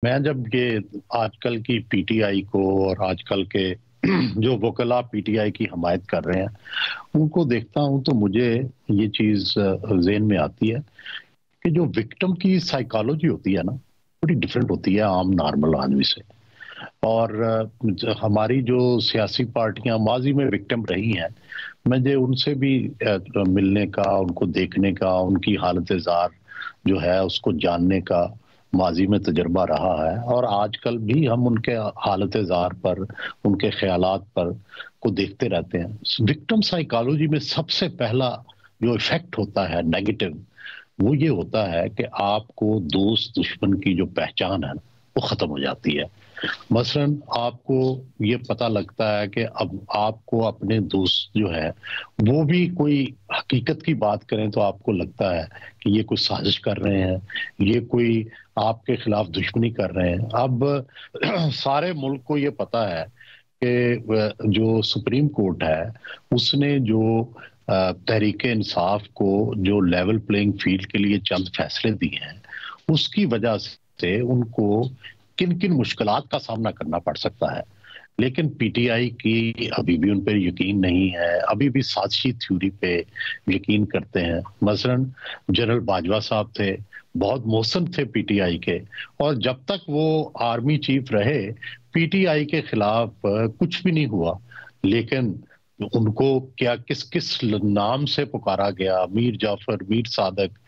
मैं जब ये आजकल की पीटीआई को और आजकल के जो वकला पीटीआई की हमायत कर रहे हैं उनको देखता हूं तो मुझे ये चीज ज़हन में आती है कि जो विक्टिम की साइकोलॉजी होती है ना, बड़ी डिफरेंट होती है आम नॉर्मल आदमी से। और हमारी जो सियासी पार्टियां माजी में विक्टिम रही हैं, मुझे उनसे भी मिलने का, उनको देखने का, उनकी हालत जार जो है उसको जानने का माजी में तजर्बा रहा है। और आजकल भी हम उनके हालत जार पर, उनके ख्यालात पर को देखते रहते हैं। विक्टिम साइकोलॉजी में सबसे पहला जो इफेक्ट होता है नेगेटिव, वो ये होता है कि आपको दोस्त दुश्मन की जो पहचान है वो खत्म हो जाती है। मसलन आपको ये पता लगता है कि अब आपको अपने दोस्त जो है वो भी कोई हकीकत की बात करें तो आपको लगता है कि ये कोई साजिश कर रहे हैं, ये कोई आपके खिलाफ दुश्मनी कर रहे हैं। अब सारे मुल्क को ये पता है कि जो सुप्रीम कोर्ट है उसने जो तहरीक इंसाफ को जो लेवल प्लेइंग फील्ड के लिए चंद फैसले दिए हैं, उसकी वजह से उनको किन किन मुश्किलात का सामना करना पड़ सकता है। लेकिन पीटीआई की अभी भी उन पर यकीन नहीं है, अभी भी साजिशी थ्योरी पे यकीन करते हैं। मसलन जनरल बाजवा साहब थे, बहुत मोहसिन थे पीटीआई के, और जब तक वो आर्मी चीफ रहे पीटीआई के खिलाफ कुछ भी नहीं हुआ। लेकिन उनको क्या किस किस नाम से पुकारा गया, मीर जाफर, मीर सादक।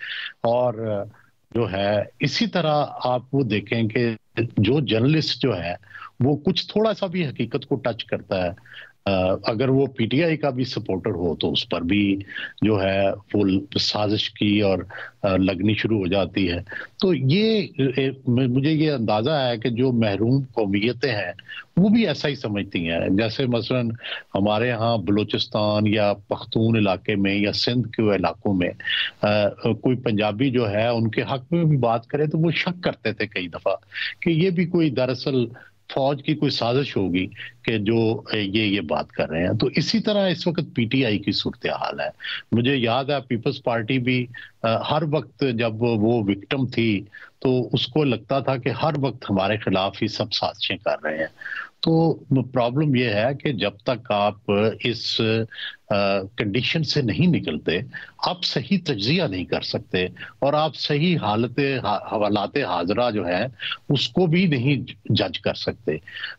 और जो है इसी तरह आप वो देखें कि जो जर्नलिस्ट जो है वो कुछ थोड़ा सा भी हकीकत को टच करता है, अगर वो पीटीआई का भी सपोर्टर हो तो उस पर भी जो है वो साजिश की और लगनी शुरू हो जाती है। तो मुझे ये अंदाजा है कि जो महरूम कौमियतें हैं वो भी ऐसा ही समझती हैं। जैसे मसलन हमारे यहाँ बलूचिस्तान या पख्तून इलाके में या सिंध के इलाकों में कोई पंजाबी जो है उनके हक में भी बात करे तो वो शक करते थे कई दफा कि ये भी कोई दरअसल फौज की कोई साजिश होगी कि जो ये बात कर रहे हैं। तो इसी तरह इस वक्त पीटीआई की सूरत हाल है। मुझे याद है पीपल्स पार्टी भी हर वक्त जब वो विक्टिम थी तो उसको लगता था कि हर वक्त हमारे खिलाफ ही सब साजिशें कर रहे हैं। तो प्रॉब्लम यह है कि जब तक आप इस कंडीशन से नहीं निकलते, आप सही तज्जिया नहीं कर सकते और आप सही हालात हाजरा जो है उसको भी नहीं जज कर सकते।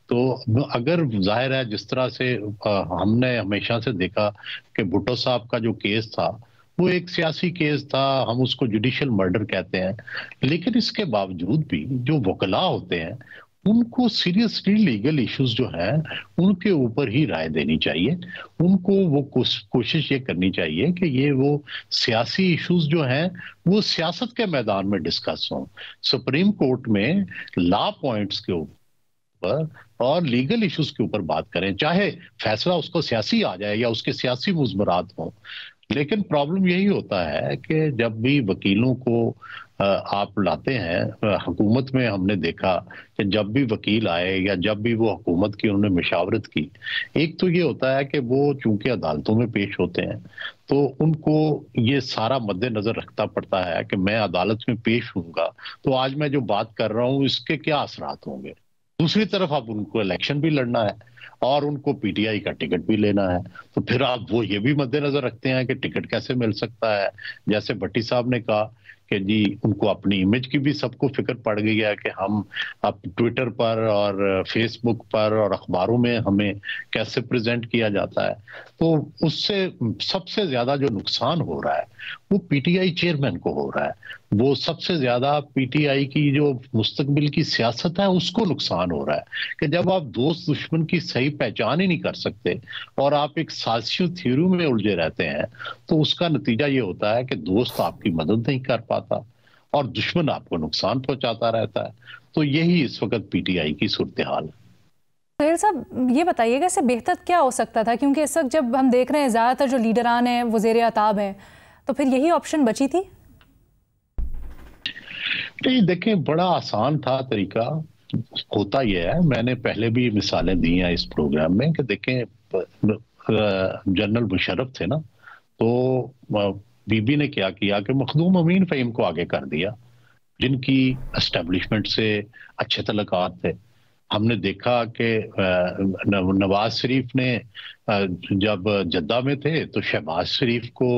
तो अगर जाहिर है जिस तरह से हमने हमेशा से देखा कि भुट्टो साहब का जो केस था वो एक सियासी केस था, हम उसको जुडिशियल मर्डर कहते हैं। लेकिन इसके बावजूद भी जो वकला होते हैं उनको सीरियसली लीगल इश्यूज जो हैं उनके ऊपर ही राय देनी चाहिए। उनको वो कोशिश ये करनी चाहिए कि ये वो सियासी इश्यूज जो हैं वो सियासत के मैदान में डिस्कस हों, सुप्रीम कोर्ट में लॉ पॉइंट्स के ऊपर और लीगल इश्यूज के ऊपर बात करें, चाहे फैसला उसको सियासी आ जाए या उसके सियासी मुज़मरात हों। लेकिन प्रॉब्लम यही होता है कि जब भी वकीलों को आप लाते हैं हुकूमत में, हमने देखा कि जब भी वकील आए या जब भी वो हुकूमत की उन्होंने मशावरत की, एक तो ये होता है कि वो चूंकि अदालतों में पेश होते हैं तो उनको ये सारा मद्देनजर रखना पड़ता है कि मैं अदालत में पेश होऊंगा तो आज मैं जो बात कर रहा हूँ इसके क्या असरात होंगे। दूसरी तरफ अब उनको इलेक्शन भी लड़ना है और उनको पीटीआई का टिकट भी लेना है, तो फिर आप वो ये भी मद्देनजर रखते हैं कि टिकट कैसे मिल सकता है। जैसे भट्टी साहब ने कहा कि जी उनको अपनी इमेज की भी सबको फिक्र पड़ गई है कि हम अब ट्विटर पर और फेसबुक पर और अखबारों में हमें कैसे प्रेजेंट किया जाता है। तो उससे सबसे ज्यादा जो नुकसान हो रहा है वो पीटीआई चेयरमैन को हो रहा है। वो सबसे ज्यादा पीटीआई की जो मुस्तकबिल की सियासत है उसको नुकसान हो रहा है कि जब आप दोस्त दुश्मन की सही पहचान ही नहीं कर सकते और आप एक साजिशी थ्योरी में उलझे रहते हैं, तो उसका नतीजा ये होता है कि दोस्त आपकी मदद नहीं कर पाता और दुश्मन आपको नुकसान पहुंचाता रहता है। तो यही इस वक्त पीटीआई की सूरत हाल है। सुहेल साहब, ये बताइएगा इससे बेहतर क्या हो सकता था, क्योंकि इस वक्त जब हम देख रहे हैं ज़्यादातर जो लीडरान हैं वो ज़ेर अताब हैं, तो फिर यही ऑप्शन बची थी? नहीं, देखें बड़ा आसान था तरीका। होता यह है, मैंने पहले भी मिसालें दी हैं इस प्रोग्राम में कि देखें जनरल मुशर्रफ थे ना, तो बीबी ने क्या किया कि मखदूम अमीन फ़हीम को आगे कर दिया। जिनकी एस्टेब्लिशमेंट से अच्छे तल्लुकात थे। हमने देखा कि नवाज शरीफ ने जब जद्दा में थे तो शहबाज शरीफ को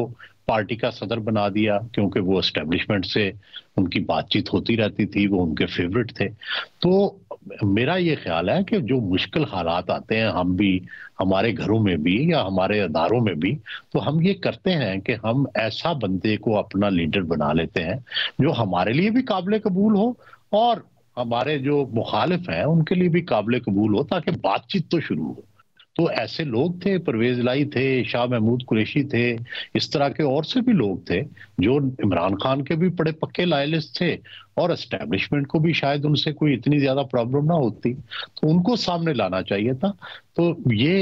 पार्टी का सदर बना दिया, क्योंकि वो एस्टेब्लिशमेंट से उनकी बातचीत होती रहती थी, वो उनके फेवरेट थे। तो मेरा ये ख्याल है कि जो मुश्किल हालात आते हैं, हम भी हमारे घरों में भी या हमारे अदारों में भी, तो हम ये करते हैं कि हम ऐसा बंदे को अपना लीडर बना लेते हैं जो हमारे लिए भी काबिल कबूल हो और हमारे जो मुखालिफ हैं उनके लिए भी काबिल कबूल हो, ताकि बातचीत तो शुरू हो। तो ऐसे लोग थे, परवेज लाई थे, शाह महमूद कुरैशी थे, इस तरह के और से भी लोग थे जो इमरान खान के भी बड़े पक्के लायलिस्ट थे और एस्टेब्लिशमेंट को भी शायद उनसे कोई इतनी ज्यादा प्रॉब्लम ना होती, तो उनको सामने लाना चाहिए था। तो ये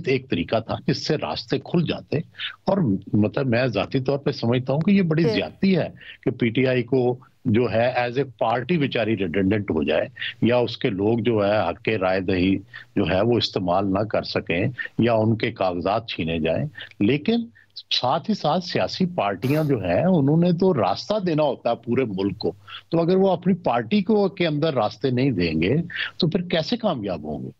एक तरीका था जिससे रास्ते खुल जाते। और मतलब मैं जाती तौर पे समझता हूँ कि ये बड़ी ज्यादती है कि पीटीआई को जो है एज ए पार्टी बेचारी रिडंडेंट हो जाए, या उसके लोग जो है हक के राय दही जो है वो इस्तेमाल ना कर सकें या उनके कागजात छीने जाएं। लेकिन साथ ही साथ सियासी पार्टियां जो है उन्होंने तो रास्ता देना होता है पूरे मुल्क को। तो अगर वो अपनी पार्टी को के अंदर रास्ते नहीं देंगे तो फिर कैसे कामयाब होंगे?